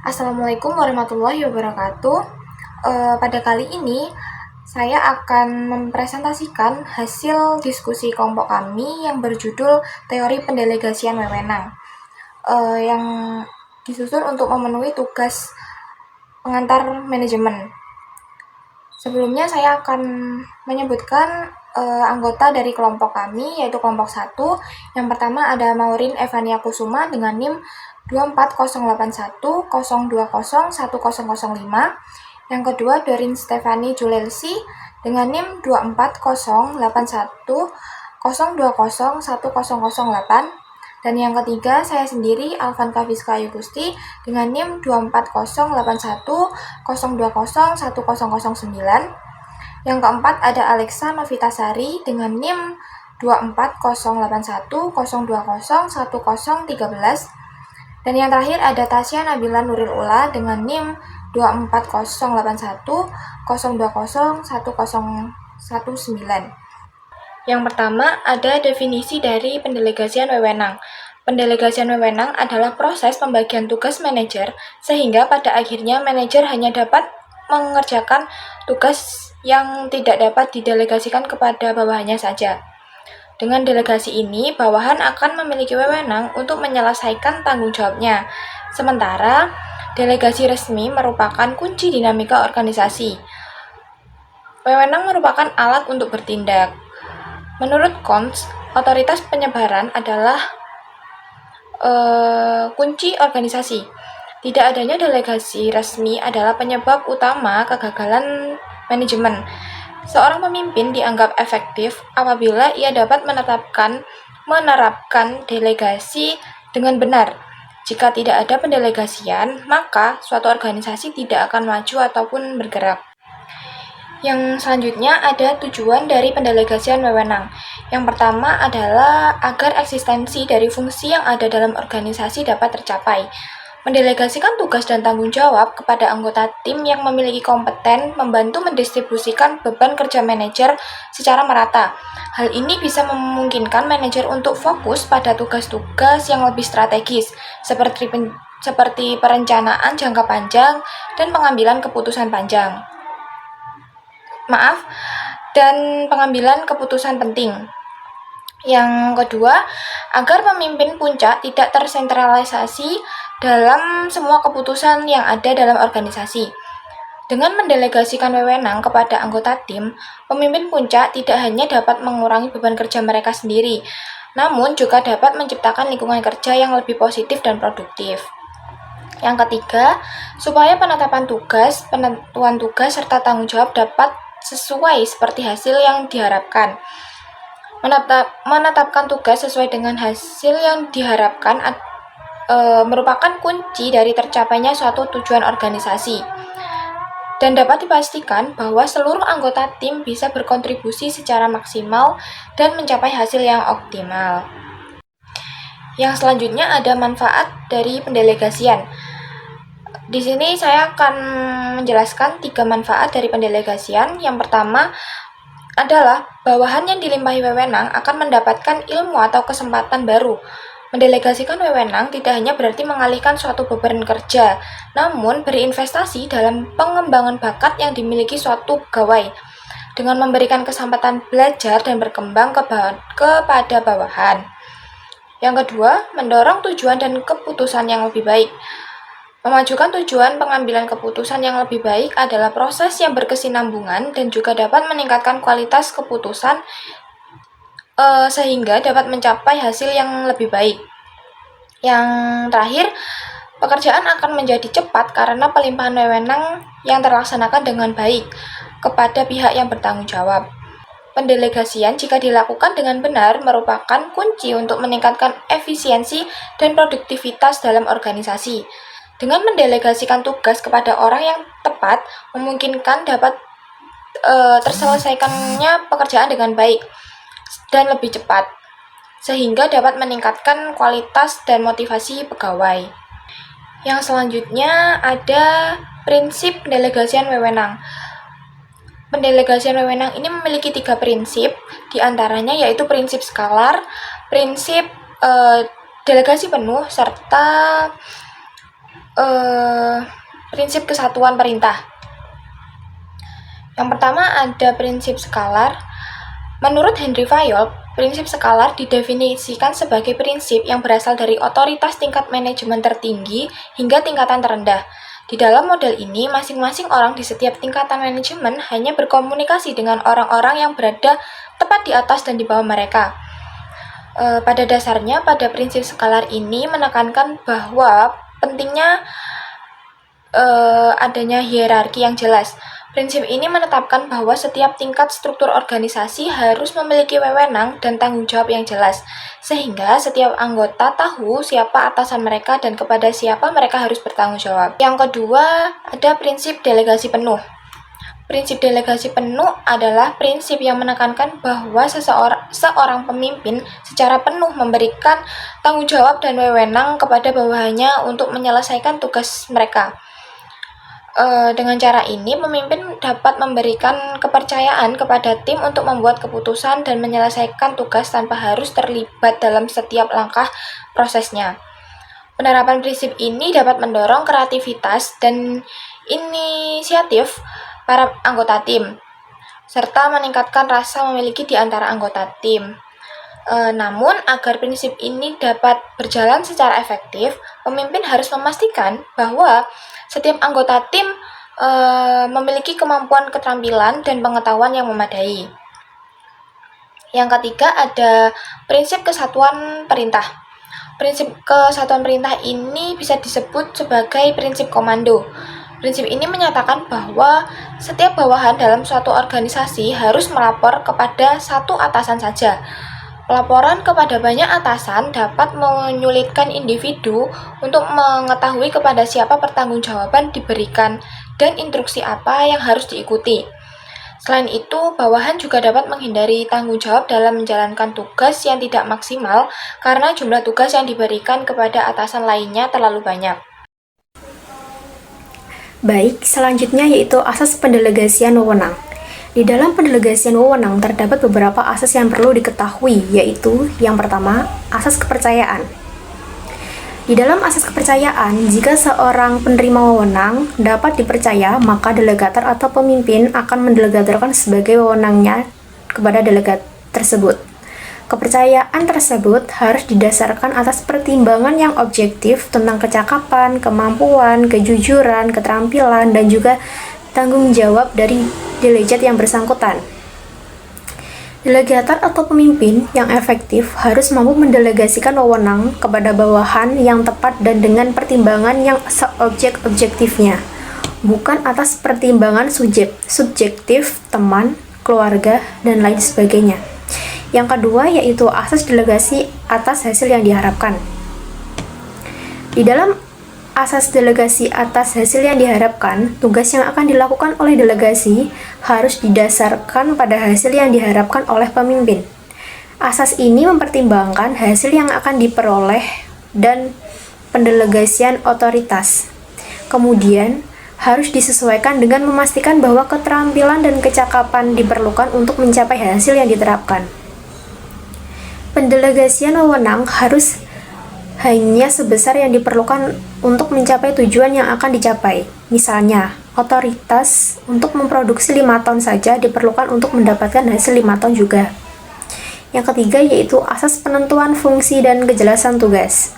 Assalamualaikum warahmatullahi wabarakatuh. Pada kali ini saya akan mempresentasikan hasil diskusi kelompok kami yang berjudul Teori Pendelegasian Wewenang, yang disusun untuk memenuhi tugas pengantar manajemen. Sebelumnya saya akan menyebutkan anggota dari kelompok kami, yaitu kelompok 1. Yang pertama ada Maureen Evania Kusuma dengan NIM 24081020105. Yang kedua Dorin Stefani Julelsi dengan NIM 24081020108. Dan yang ketiga, saya sendiri, Alvan Kaviska Yugusti, dengan NIM 24081020109. Yang keempat, ada Alexa Novitasari dengan NIM 24081020113. Dan yang terakhir, ada Tasya Nabila Nuril Ula dengan NIM 2408102010119. Yang pertama, ada definisi dari pendelegasian wewenang. Pendelegasian wewenang adalah proses pembagian tugas manajer, sehingga pada akhirnya manajer hanya dapat mengerjakan tugas yang tidak dapat didelegasikan kepada bawahannya saja. Dengan delegasi ini, bawahan akan memiliki wewenang untuk menyelesaikan tanggung jawabnya. Sementara, delegasi resmi merupakan kunci dinamika organisasi. Wewenang merupakan alat untuk bertindak. Menurut Kons, otoritas penyebaran adalah kunci organisasi. Tidak adanya delegasi resmi adalah penyebab utama kegagalan manajemen. Seorang pemimpin dianggap efektif apabila ia dapat menerapkan delegasi dengan benar. Jika tidak ada pendelegasian, maka suatu organisasi tidak akan maju ataupun bergerak. Yang selanjutnya ada tujuan dari pendelegasian wewenang. Yang pertama adalah agar eksistensi dari fungsi yang ada dalam organisasi dapat tercapai. Mendelegasikan tugas dan tanggung jawab kepada anggota tim yang memiliki kompeten membantu mendistribusikan beban kerja manajer secara merata. Hal ini bisa memungkinkan manajer untuk fokus pada tugas-tugas yang lebih strategis, seperti perencanaan jangka panjang dan pengambilan keputusan penting. Yang kedua, agar pemimpin puncak tidak tersentralisasi dalam semua keputusan yang ada dalam organisasi. Dengan mendelegasikan wewenang kepada anggota tim, pemimpin puncak tidak hanya dapat mengurangi beban kerja mereka sendiri, namun juga dapat menciptakan lingkungan kerja yang lebih positif dan produktif. Yang ketiga, supaya penentuan tugas, serta tanggung jawab dapat sesuai seperti hasil yang diharapkan. Menetapkan tugas sesuai dengan hasil yang diharapkan merupakan kunci dari tercapainya suatu tujuan organisasi. Dan dapat dipastikan bahwa seluruh anggota tim bisa berkontribusi secara maksimal dan mencapai hasil yang optimal. Yang selanjutnya ada manfaat dari pendelegasian. Di sini saya akan menjelaskan 3 manfaat dari pendelegasian. Yang pertama adalah bawahan yang dilimpahi wewenang akan mendapatkan ilmu atau kesempatan baru. Mendelegasikan wewenang tidak hanya berarti mengalihkan suatu beban kerja, namun berinvestasi dalam pengembangan bakat yang dimiliki suatu pegawai, dengan memberikan kesempatan belajar dan berkembang kepada bawahan. Yang kedua, mendorong tujuan dan keputusan yang lebih baik. Memajukan tujuan pengambilan keputusan yang lebih baik adalah proses yang berkesinambungan dan juga dapat meningkatkan kualitas keputusan sehingga dapat mencapai hasil yang lebih baik. Yang terakhir, pekerjaan akan menjadi cepat karena pelimpahan wewenang yang terlaksanakan dengan baik kepada pihak yang bertanggung jawab. Pendelegasian jika dilakukan dengan benar merupakan kunci untuk meningkatkan efisiensi dan produktivitas dalam organisasi. Dengan mendelegasikan tugas kepada orang yang tepat, memungkinkan dapat terselesaikannya pekerjaan dengan baik dan lebih cepat, sehingga dapat meningkatkan kualitas dan motivasi pegawai. Yang selanjutnya ada prinsip pendelegasian wewenang. Pendelegasian wewenang ini memiliki 3 prinsip, diantaranya yaitu prinsip skalar, prinsip delegasi penuh, serta prinsip kesatuan perintah. Yang pertama ada prinsip skalar. Menurut Henry Fayol, prinsip skalar didefinisikan sebagai prinsip yang berasal dari otoritas tingkat manajemen tertinggi hingga tingkatan terendah. Di dalam model ini, masing-masing orang di setiap tingkatan manajemen hanya berkomunikasi dengan orang-orang yang berada tepat di atas dan di bawah mereka. Pada dasarnya, pada prinsip skalar ini menekankan bahwa pentingnya adanya hierarki yang jelas. Prinsip ini menetapkan bahwa setiap tingkat struktur organisasi harus memiliki wewenang dan tanggung jawab yang jelas, sehingga setiap anggota tahu siapa atasan mereka dan kepada siapa mereka harus bertanggung jawab. Yang kedua, ada prinsip delegasi penuh. Prinsip delegasi penuh adalah prinsip yang menekankan bahwa seorang pemimpin secara penuh memberikan tanggung jawab dan wewenang kepada bawahannya untuk menyelesaikan tugas mereka. Dengan cara ini, pemimpin dapat memberikan kepercayaan kepada tim untuk membuat keputusan dan menyelesaikan tugas tanpa harus terlibat dalam setiap langkah prosesnya. Penerapan prinsip ini dapat mendorong kreativitas dan inisiatif para anggota tim, serta meningkatkan rasa memiliki di antara anggota tim. Namun, agar prinsip ini dapat berjalan secara efektif, pemimpin harus memastikan bahwa setiap anggota tim memiliki kemampuan, keterampilan, dan pengetahuan yang memadai. Yang ketiga ada prinsip kesatuan perintah. Prinsip kesatuan perintah ini bisa disebut sebagai prinsip komando. Prinsip ini menyatakan bahwa setiap bawahan dalam suatu organisasi harus melapor kepada satu atasan saja. Pelaporan kepada banyak atasan dapat menyulitkan individu untuk mengetahui kepada siapa pertanggungjawaban diberikan dan instruksi apa yang harus diikuti. Selain itu, bawahan juga dapat menghindari tanggung jawab dalam menjalankan tugas yang tidak maksimal karena jumlah tugas yang diberikan kepada atasan lainnya terlalu banyak. Baik, selanjutnya yaitu asas pendelegasian wewenang. Di dalam pendelegasian wewenang terdapat beberapa asas yang perlu diketahui, yaitu yang pertama, asas kepercayaan. Di dalam asas kepercayaan, jika seorang penerima wewenang dapat dipercaya, maka delegator atau pemimpin akan mendelegatorkan sebagai wewenangnya kepada delegat tersebut. Kepercayaan tersebut harus didasarkan atas pertimbangan yang objektif tentang kecakapan, kemampuan, kejujuran, keterampilan, dan juga tanggung jawab dari delegat yang bersangkutan. Delegator atau pemimpin yang efektif harus mampu mendelegasikan wewenang kepada bawahan yang tepat dan dengan pertimbangan yang seobjektifnya, bukan atas pertimbangan subjektif teman, keluarga, dan lain sebagainya. Yang kedua yaitu asas delegasi atas hasil yang diharapkan. Di dalam asas delegasi atas hasil yang diharapkan, tugas yang akan dilakukan oleh delegasi harus didasarkan pada hasil yang diharapkan oleh pemimpin. Asas ini mempertimbangkan hasil yang akan diperoleh dan pendelegasian otoritas. Kemudian, harus disesuaikan dengan memastikan bahwa keterampilan dan kecakapan diperlukan untuk mencapai hasil yang diterapkan. Pendelegasian wewenang harus hanya sebesar yang diperlukan untuk mencapai tujuan yang akan dicapai. Misalnya, otoritas untuk memproduksi 5 ton saja diperlukan untuk mendapatkan hasil 5 ton juga. Yang ketiga yaitu asas penentuan fungsi dan kejelasan tugas.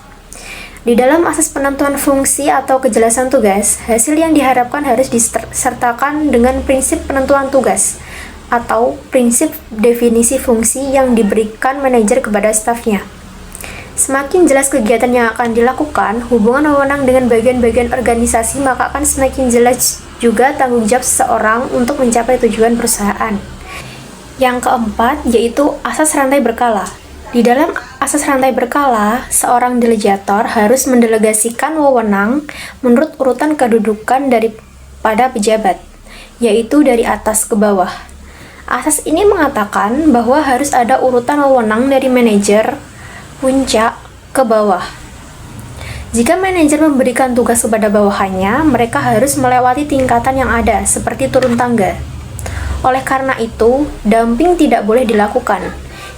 Di dalam asas penentuan fungsi atau kejelasan tugas, hasil yang diharapkan harus disertakan dengan prinsip penentuan tugas atau prinsip definisi fungsi yang diberikan manajer kepada stafnya. Semakin jelas kegiatan yang akan dilakukan, hubungan wewenang dengan bagian-bagian organisasi, maka akan semakin jelas juga tanggung jawab seseorang untuk mencapai tujuan perusahaan. Yang keempat, yaitu asas rantai berkala. Di dalam asas rantai berkala, seorang delegator harus mendelegasikan wewenang menurut urutan kedudukan daripada pejabat, yaitu dari atas ke bawah. Asas ini mengatakan bahwa harus ada urutan wewenang dari manajer puncak ke bawah. Jika manajer memberikan tugas kepada bawahannya, mereka harus melewati tingkatan yang ada, seperti turun tangga. Oleh karena itu, dumping tidak boleh dilakukan.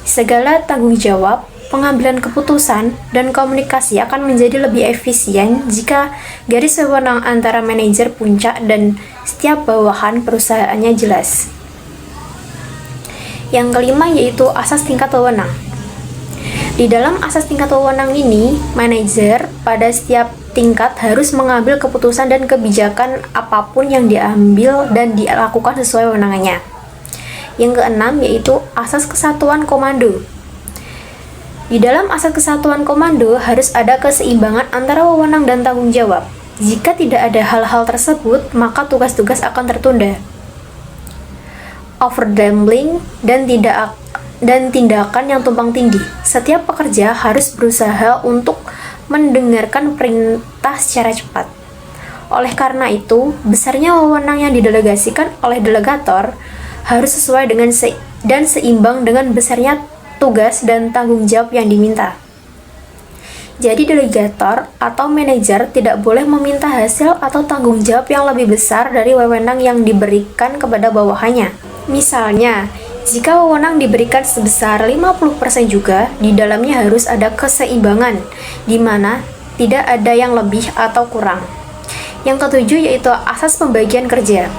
Segala tanggung jawab pengambilan keputusan dan komunikasi akan menjadi lebih efisien jika garis wewenang antara manajer puncak dan setiap bawahan perusahaannya jelas. Yang kelima yaitu asas tingkat wewenang. Di dalam asas tingkat wewenang ini, manajer pada setiap tingkat harus mengambil keputusan dan kebijakan apapun yang diambil dan dilakukan sesuai wewenangnya. Yang keenam yaitu asas kesatuan komando. Di dalam asas kesatuan komando harus ada keseimbangan antara wewenang dan tanggung jawab. Jika tidak ada hal-hal tersebut, maka tugas-tugas akan tertunda. Overgambling dan tindakan yang tumpang tindih. Setiap pekerja harus berusaha untuk mendengarkan perintah secara cepat. Oleh karena itu, besarnya wewenang yang didelegasikan oleh delegator harus sesuai dengan dan seimbang dengan besarnya tugas dan tanggung jawab yang diminta. Jadi delegator atau manajer tidak boleh meminta hasil atau tanggung jawab yang lebih besar dari wewenang yang diberikan kepada bawahannya. Misalnya, jika wewenang diberikan sebesar 50% juga, di dalamnya harus ada keseimbangan, di mana tidak ada yang lebih atau kurang. Yang ketujuh yaitu asas pembagian kerja.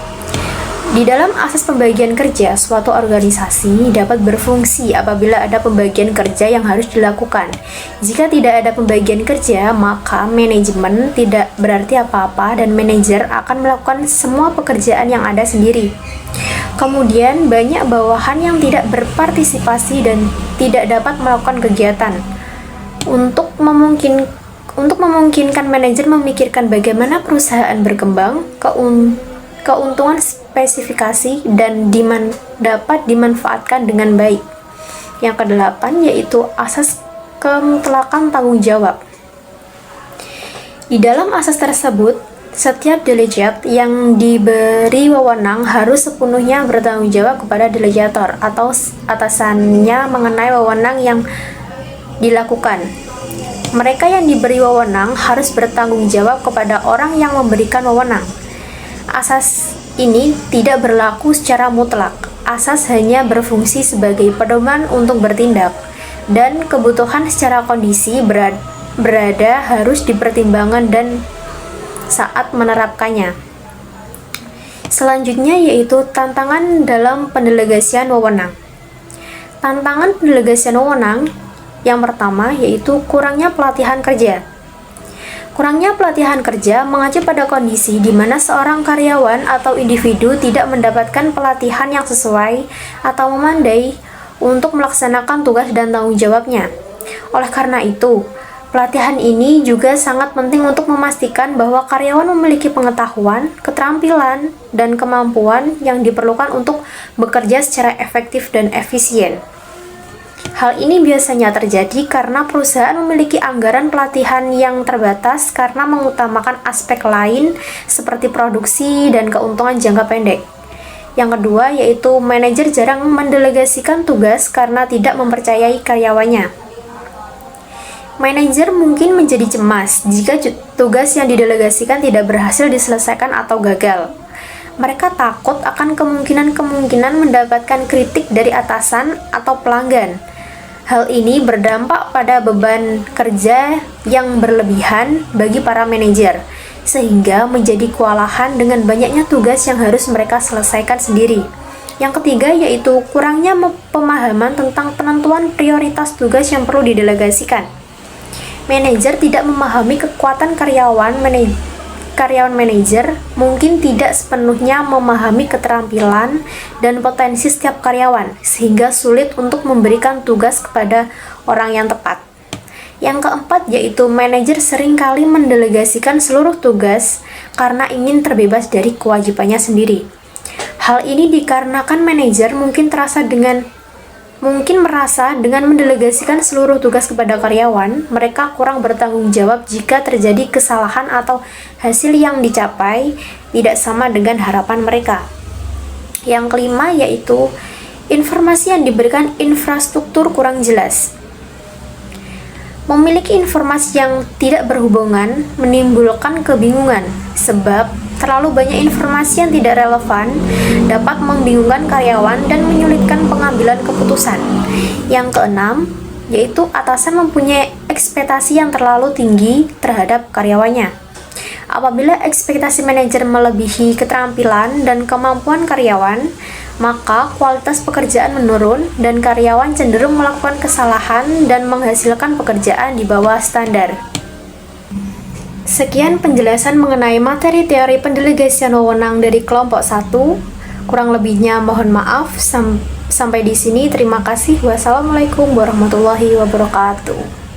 Di dalam asas pembagian kerja, suatu organisasi dapat berfungsi apabila ada pembagian kerja yang harus dilakukan. Jika tidak ada pembagian kerja, maka manajemen tidak berarti apa-apa dan manajer akan melakukan semua pekerjaan yang ada sendiri. Kemudian, banyak bawahan yang tidak berpartisipasi dan tidak dapat melakukan kegiatan. Untuk memungkinkan manajer memikirkan bagaimana perusahaan berkembang, keuntungan spesifikasi dan dapat dimanfaatkan dengan baik. Yang kedelapan yaitu asas kemutlakan tanggung jawab. Di dalam asas tersebut, setiap delegate yang diberi wewenang harus sepenuhnya bertanggung jawab kepada delegator atau atasannya mengenai wewenang yang dilakukan. Mereka yang diberi wewenang harus bertanggung jawab kepada orang yang memberikan wewenang. Asas ini tidak berlaku secara mutlak. Asas hanya berfungsi sebagai pedoman untuk bertindak, dan kebutuhan secara kondisi berada harus dipertimbangkan dan saat menerapkannya. Selanjutnya yaitu tantangan dalam pendelegasian wewenang. Tantangan pendelegasian wewenang yang pertama yaitu kurangnya pelatihan kerja. Kurangnya pelatihan kerja mengacu pada kondisi di mana seorang karyawan atau individu tidak mendapatkan pelatihan yang sesuai atau memadai untuk melaksanakan tugas dan tanggung jawabnya. Oleh karena itu, pelatihan ini juga sangat penting untuk memastikan bahwa karyawan memiliki pengetahuan, keterampilan, dan kemampuan yang diperlukan untuk bekerja secara efektif dan efisien. Hal ini biasanya terjadi karena perusahaan memiliki anggaran pelatihan yang terbatas karena mengutamakan aspek lain seperti produksi dan keuntungan jangka pendek. Yang kedua yaitu manajer jarang mendelegasikan tugas karena tidak mempercayai karyawannya. Manajer mungkin menjadi cemas jika tugas yang didelegasikan tidak berhasil diselesaikan atau gagal. Mereka takut akan kemungkinan mendapatkan kritik dari atasan atau pelanggan. Hal ini berdampak pada beban kerja yang berlebihan bagi para manajer, sehingga menjadi kewalahan dengan banyaknya tugas yang harus mereka selesaikan sendiri. Yang ketiga yaitu kurangnya pemahaman tentang penentuan prioritas tugas yang perlu didelegasikan. Manajer tidak memahami kekuatan karyawan manajer mungkin tidak sepenuhnya memahami keterampilan dan potensi setiap karyawan, sehingga sulit untuk memberikan tugas kepada orang yang tepat. Yang keempat yaitu manajer seringkali mendelegasikan seluruh tugas karena ingin terbebas dari kewajibannya sendiri. Hal ini dikarenakan manajer mungkin merasa dengan mendelegasikan seluruh tugas kepada karyawan, mereka kurang bertanggung jawab jika terjadi kesalahan atau hasil yang dicapai tidak sama dengan harapan mereka. Yang kelima yaitu informasi yang diberikan infrastruktur kurang jelas. Memiliki informasi yang tidak berhubungan menimbulkan kebingungan, sebab terlalu banyak informasi yang tidak relevan dapat membingungkan karyawan dan menyulitkan pengambilan keputusan. Yang keenam, yaitu atasan mempunyai ekspektasi yang terlalu tinggi terhadap karyawannya. Apabila ekspektasi manajer melebihi keterampilan dan kemampuan karyawan, maka kualitas pekerjaan menurun dan karyawan cenderung melakukan kesalahan dan menghasilkan pekerjaan di bawah standar. Sekian penjelasan mengenai materi teori pendelegasian wewenang dari kelompok 1. Kurang lebihnya mohon maaf. Sampai di sini, terima kasih. Wassalamualaikum warahmatullahi wabarakatuh.